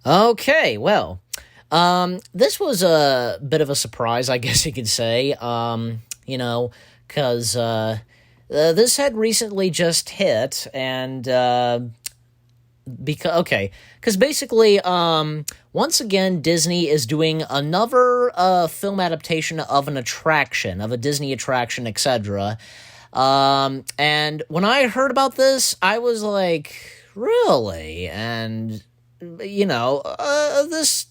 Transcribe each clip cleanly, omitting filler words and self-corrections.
Okay, well, this was a bit of a surprise, I guess you could say. Because this had recently just hit, and because basically, once again, Disney is doing another film adaptation of of a Disney attraction, etc. And when I heard about this, I was like, really? And this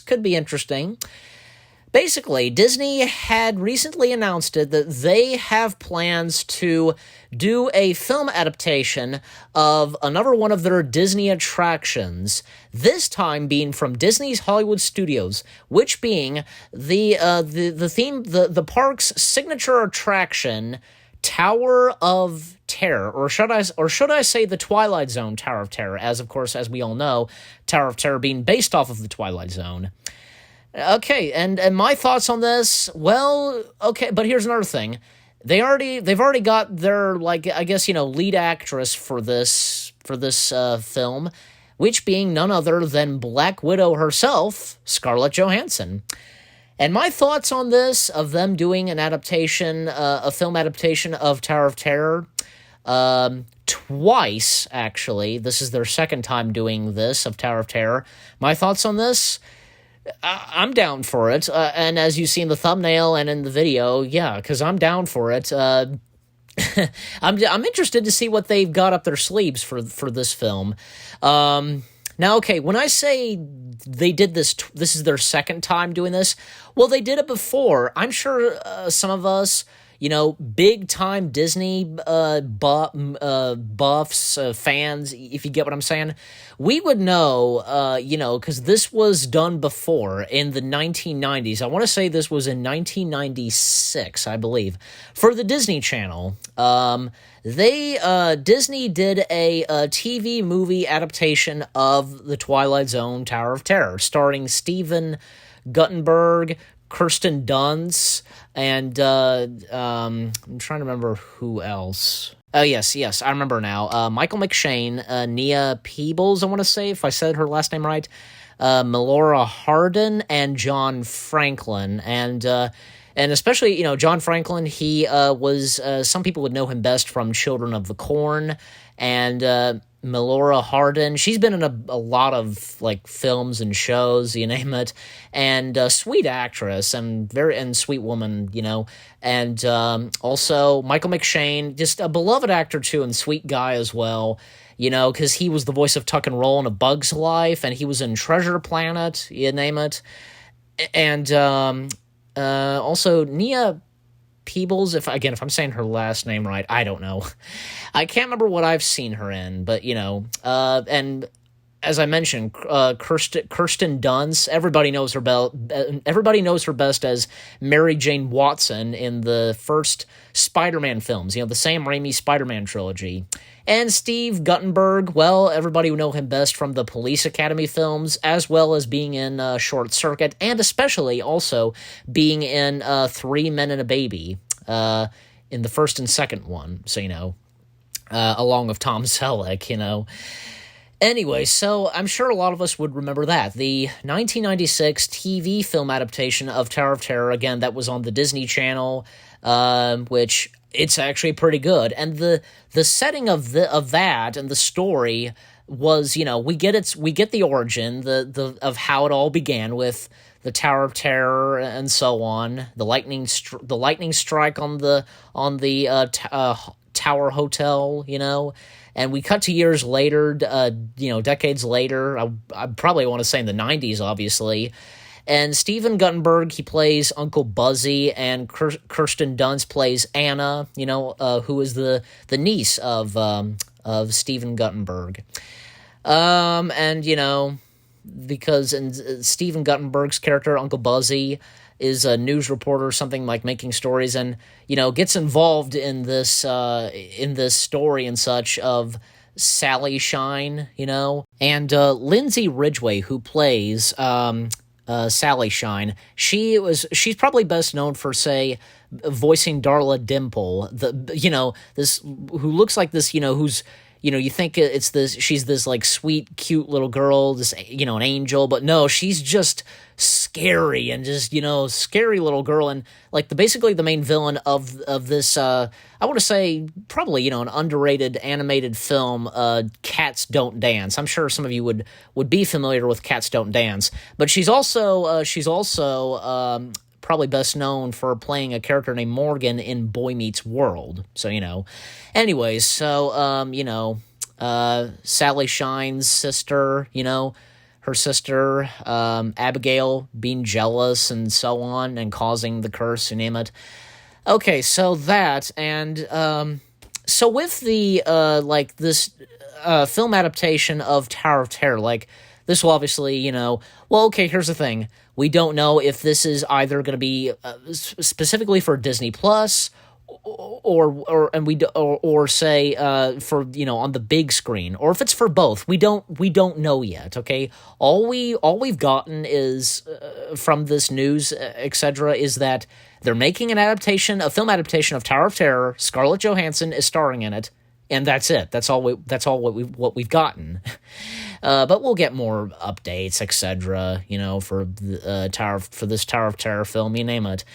could be interesting. Basically, Disney had recently announced that they have plans to do a film adaptation of another one of their Disney attractions, this time being from Disney's Hollywood Studios, which being the park's signature attraction, Tower of Terror, or should I say the Twilight Zone Tower of Terror, as of course, as we all know, Tower of Terror being based off of the Twilight Zone. Okay, and my thoughts on this, well, okay, but here's another thing. They've already got their, lead actress for this film, which being none other than Black Widow herself, Scarlett Johansson. And my thoughts on this, of them doing an adaptation, a film adaptation of Tower of Terror, twice, actually. This is their second time doing this, of Tower of Terror. My thoughts on this? I'm down for it. And as you see in the thumbnail and in the video, yeah, because I'm down for it. I'm interested to see what they've got up their sleeves for this film. Now, okay, when I say they did this, this is their second time doing this, well, they did it before. I'm sure some of us, big-time Disney buffs, fans, if you get what I'm saying, we would know, because this was done before in the 1990s. I want to say this was in 1996, I believe, for the Disney Channel. Disney did a TV movie adaptation of The Twilight Zone Tower of Terror, starring Stephen Guttenberg, Kirsten Dunst, and I'm trying to remember who else. Oh, yes, I remember now. Michael McShane, Nia Peebles, I want to say, if I said her last name right, Melora Hardin, and John Franklin. And especially, John Franklin, he was, some people would know him best from Children of the Corn, and Melora Hardin, she's been in a lot of, films and shows, you name it, and sweet actress, and sweet woman, and also Michael McShane, just a beloved actor, too, and sweet guy as well, because he was the voice of Tuck and Roll in A Bug's Life, and he was in Treasure Planet, you name it, and also Nia Peebles, if I'm saying her last name right, I don't know. I can't remember what I've seen her in, but, and as I mentioned, Kirsten Dunst, everybody knows her best as Mary Jane Watson in the first Spider-Man films, the Sam Raimi Spider-Man trilogy. And Steve Guttenberg, well, everybody would know him best from the Police Academy films, as well as being in Short Circuit, and especially also being in Three Men and a Baby, in the first and second one, so, along with Tom Selleck, Anyway, so I'm sure a lot of us would remember that. The 1996 TV film adaptation of Tower of Terror, again, that was on the Disney Channel, which it's actually pretty good. And the setting of that and the story was, we get the origin of how it all began with the Tower of Terror and so on, the lightning strike on the Tower Hotel, and we cut to years later, decades later. I probably want to say in the 90s, obviously. And Stephen Guttenberg, he plays Uncle Buzzy, and Kirsten Dunst plays Anna, who is the niece of Stephen Guttenberg. Because Stephen Guttenberg's character, Uncle Buzzy, is a news reporter, something like making stories, and gets involved in this story and such of Sally Shine, and Lindsay Ridgway, who plays Sally Shine. She's probably best known for, say, voicing Darla Dimple, this who looks like this, who's you think it's this, she's this like sweet, cute little girl, this, an angel, but no, she's just scary and just, scary little girl. And like basically the main villain of this, I want to say probably, an underrated animated film, Cats Don't Dance. I'm sure some of you would be familiar with Cats Don't Dance, but she's also, probably best known for playing a character named Morgan in Boy Meets World. So, anyways, so, Sally Shine's sister, her sister, Abigail being jealous and so on and causing the curse, you name it. Okay, so that, and, so with the, this, film adaptation of Tower of Terror, this will obviously, well, okay, here's the thing. We don't know if this is either going to be specifically for Disney Plus or say for on the big screen, or if it's for both. We don't know yet. Okay, all we've gotten is from this news, etc., is that they're making a film adaptation of Tower of Terror. Scarlett Johansson is starring in it. And that's it. That's all what we've gotten. But we'll get more updates, etc. For this Tower of Terror film, you name it.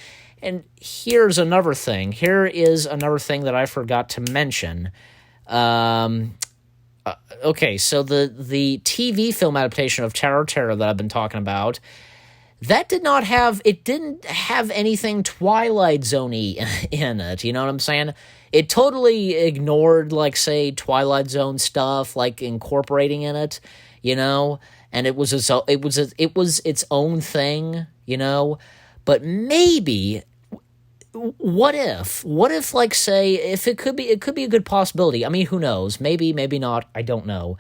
And here's another thing. Here is another thing that I forgot to mention. Okay, so the TV film adaptation of Tower of Terror that I've been talking about, that didn't have anything Twilight Zone-y in it. You know what I'm saying? It totally ignored, say, Twilight Zone stuff, incorporating in it, and it was its own thing, But maybe, what if, say, if it could be a good possibility. I mean, who knows? Maybe not. I don't know.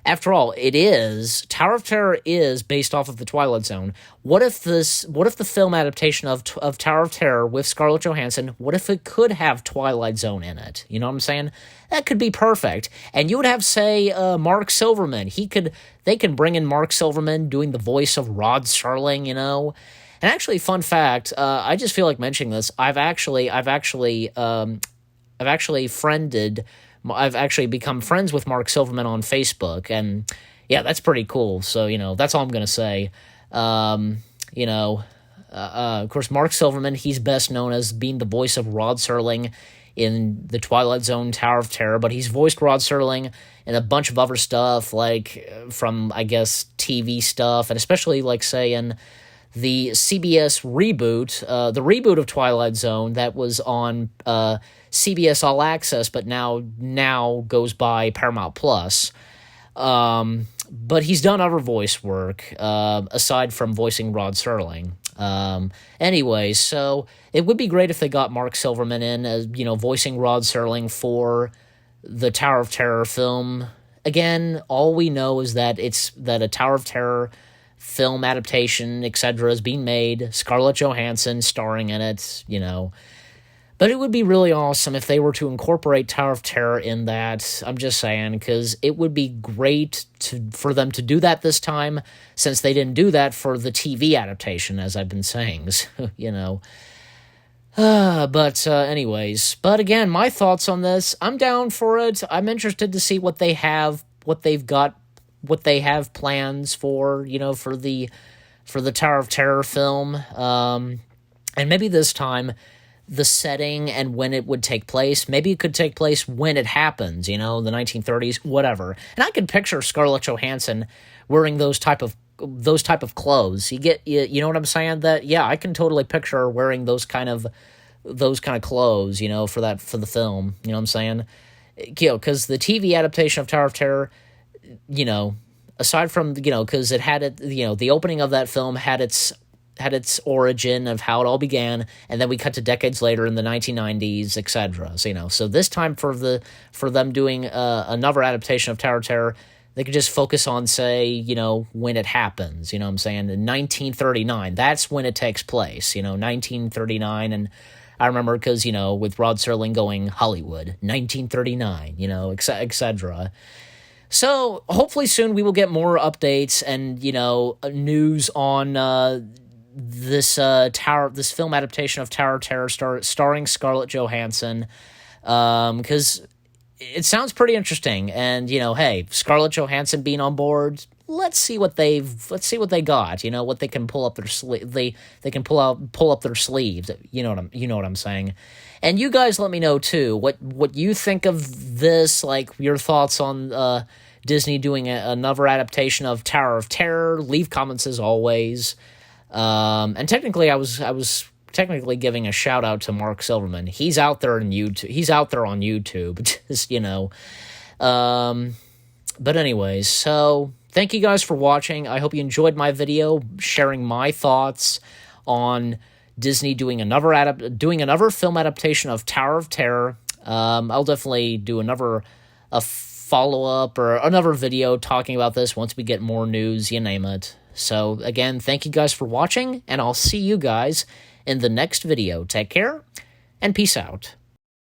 After all, Tower of Terror is based off of the Twilight Zone. What if the film adaptation of Tower of Terror with Scarlett Johansson, what if it could have Twilight Zone in it? You know what I'm saying? That could be perfect. And you would have, say, Mark Silverman. They can bring in Mark Silverman doing the voice of Rod Serling, And actually, fun fact, I just feel like mentioning this. I've actually become friends with Mark Silverman on Facebook, and yeah, that's pretty cool. So, that's all I'm going to say. Of course, Mark Silverman, he's best known as being the voice of Rod Serling in the Twilight Zone Tower of Terror, but he's voiced Rod Serling in a bunch of other stuff, from, I guess, TV stuff, and especially, say, in the CBS reboot, the reboot of Twilight Zone that was on CBS All Access, but now goes by Paramount Plus. But he's done other voice work aside from voicing Rod Serling. Anyways, so it would be great if they got Mark Silverman in as voicing Rod Serling for the Tower of Terror film. Again, all we know is that a Tower of Terror film adaptation, etc., is being made. Scarlett Johansson starring in it, But it would be really awesome if they were to incorporate Tower of Terror in that. I'm just saying, because it would be great for them to do that this time, since they didn't do that for the TV adaptation, as I've been saying, Anyways, but again, my thoughts on this, I'm down for it. I'm interested to see what they have plans for, for the Tower of Terror film. And maybe this time, the setting and when it would take place. Maybe it could take place when it happens, the 1930s, whatever. And I could picture Scarlett Johansson wearing those type of clothes. You know what I'm saying? That, yeah, I can totally picture her wearing those kind of clothes, for the film. You know what I'm saying? Because the TV adaptation of Tower of Terror, aside from, because it had it, the opening of that film had its origin of how it all began, and then we cut to decades later in the 1990s, etc. So this time for them doing another adaptation of Tower of Terror, they could just focus on, say, when it happens. You know what I'm saying? In 1939, that's when it takes place. 1939, and I remember because with Rod Serling going Hollywood, 1939, etc. So hopefully soon we will get more updates and news on this film adaptation of Tower of Terror starring Scarlett Johansson, because it sounds pretty interesting. And, you know, hey, Scarlett Johansson being on board, let's see what they got, you know, what they can pull up their sleeve. They can pull up their sleeves. You know what I'm saying. And you guys let me know too what you think of this, like your thoughts on Disney doing another adaptation of Tower of Terror. Leave comments as always. And technically I was technically giving a shout out to Mark Silverman. He's out there on YouTube. He's out there on YouTube, just, you know. But anyways, so thank you guys for watching. I hope you enjoyed my video sharing my thoughts on Disney doing another film adaptation of Tower of Terror. I'll definitely do a follow-up or another video talking about this once we get more news, you name it. So again, thank you guys for watching, and I'll see you guys in the next video. Take care, and peace out.